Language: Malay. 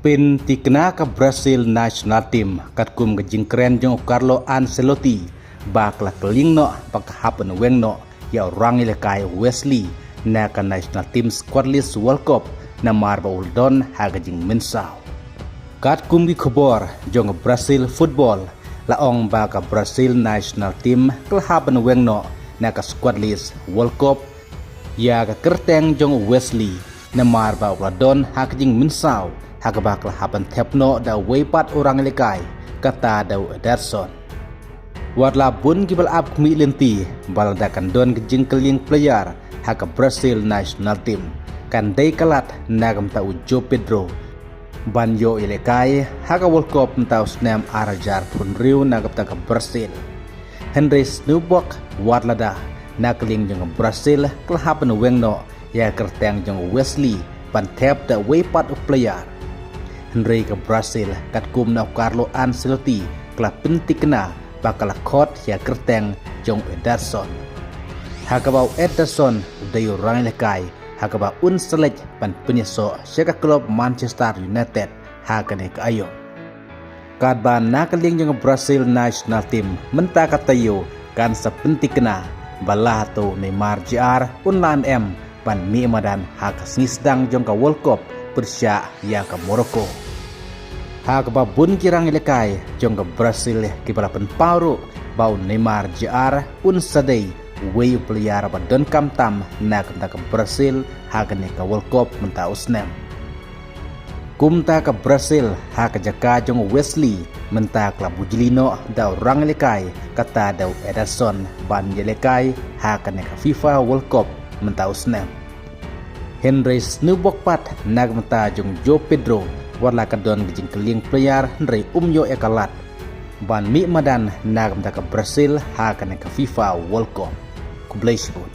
Pin tikna ka Brazil national team kat kum ke jingkren jong Carlo Ancelotti bakla keling no paghapan weng no ya orang ilakay Wesley na ka national team squad list World Cup na marba uldon haga jing mensaw. Kat kum ki khobor jong Brazil football laong ba ka Brazil national team kelhapan weng no na ka squad list World Cup ya ka kerteng jong Wesley na marba uldon haga jing mensaw. Hakabaklah hapan tepno da weipat orang lekai kata da Ederson. Wadla bun gibal ab kmi lenti balda kandon gejing keling player haka Brazil national team kan day kalat nagam ta ujo Pedro banyo ilekai haka World Cup tau snam arajar pun riu nagam ta Brazil. Henry Snubok wadla da nakling jeng Brazil kelhapan wengno ya kerteng jeng Wesley pan tep da weipat player. Henry ke Brazil kat kum na Carlo Ancelotti kala penting kena bakal kot ya kerteng jong Ederson. Hakabau Ederson dayu orang lekai hakabau unselej pan penyeso syaka klub Manchester United hakane ke ayo. Kad ban nakaling jong Brazil national team menta katayo kan sepenting kena balah to Neymar Jr unlan M pan mi madan hak snisdang jong ka World Cup Persya yang ke Morocco. Hakba bun kirang ilekai jong ke Brazil kibalapan paru bau Neymar Jr unsadai wei player badon kamtam nak ke Brazil hakane ke World Cup menta usnem. Kumta ke Brazil hak jaka jong Wesley menta klub bujilino da orang ilekai kata da Ederson ban ilekai hakane ke FIFA World Cup menta usnem. Henry Snubokpat nagmata jong Joe Pedro warla kadon gejing keling player Henry umyo ekalat ban mi madan nagmata ke Brazil hakane ke FIFA World Cup kublai sebut.